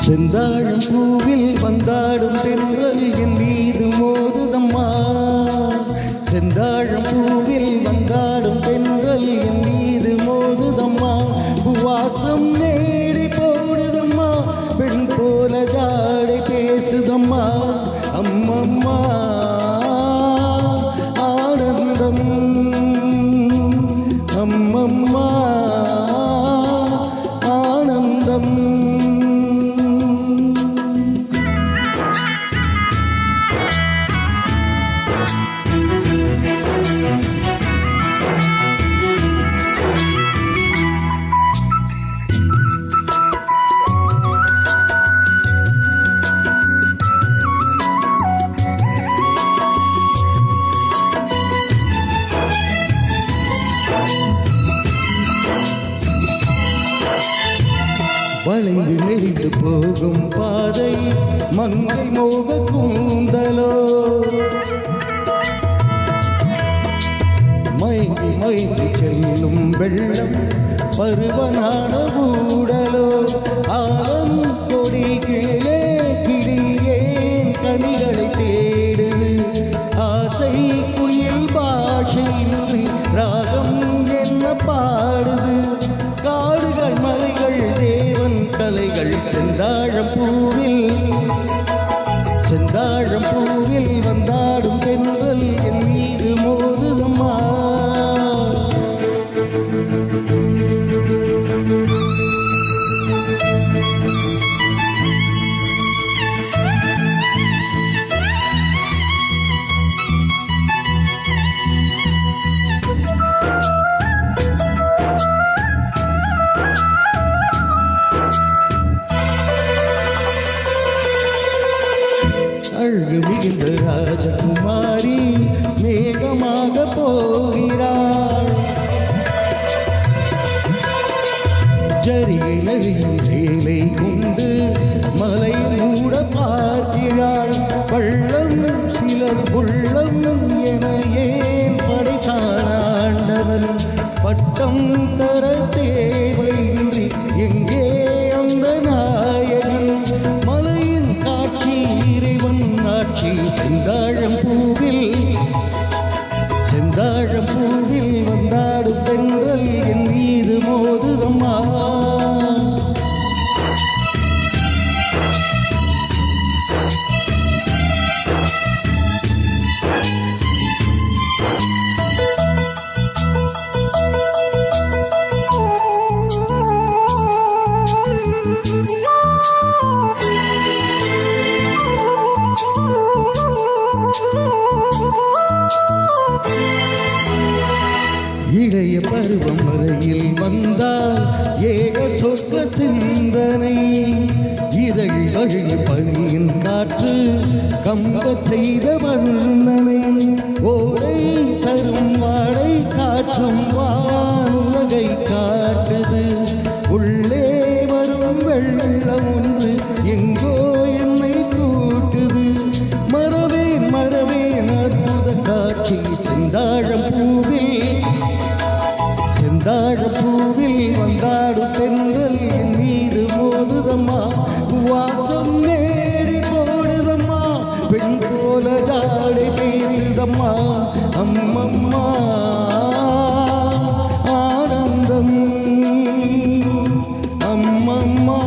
செந்தாழம் பூவில் வந்தாடும் தென்றல் என் மீது மோதுதம்மா. செந்தாழம் பூவில் வந்தாடும் தென்றல் என் மீது மோதுதம்மா. வாசம் நேடி போடுதம்மா, பெண் போல ஜாடை பேசுதம்மா. அம்மம்மா ஆனந்தம், அம்மம்மா ஆனந்தம். வளைந்து நெறிந்து போகும் பாதை மங்கை மோக கூந்தலோ. மயங்கி மயங்கி செல்லும் வெள்ளம் பருவனான ஊடலோ. ஆலம் கொடி கீழே கிளியேன் கனிகளை தேடு. ஆசை குயில் பாஷையின்றி ராகம் என்ன பாடுது. காடுகள் மலைகள் தேவன் கலைகள். செந்தாழம் பூவில், செந்தாழம் பூவில் வந்தாடும் தென்றல் என் மீது மோதுதம்மா. அழகு மிகுந்த ராஜகுமாரி மேகமாக போகிறாள். ஜரிகை நதியும் சேலை கொண்டு மலை மூட பார்க்கிறாள். பள்ளம் சிலர் உள்ளம் என ஏன் படைத்தான் ஆண்டவன். பட்டம் தர தேவையின்றி எங்கே அந்த நாயகன். மலையின் காட்சி இறைவன் ஆட்சி. செந்தாழம் பூவில், செந்தாழம் பூவில் வந்தாடும் தென்றல் என் மீது மோதுதம்மா. இளைய பருவம் வரையில் வந்தால் ஏக சொர்க்க சிந்தனை. இதழ் வழி பனியின் காற்று கம்ப செய்த வர்ணனை. ஓடை தரும் வாடை காற்றும் வானுலகை காட்டுது. உள்ளே வரும் வெள்ளம் ஒன்று எங்கோ என்னை கூட்டுது. மறவேன் மறவேன் அற்புத காட்சி. செந்தாழம் பூவில், செந்தாழம் பூவில் வந்தாடும் தென்றல் என் மீது மோதுதம்மா. வாசம் நேடி போடுதம்மா, பெண் போல ஜாடை பேசுதம்மா. அம்மம்மா ஆனந்தம், அம்மம்மா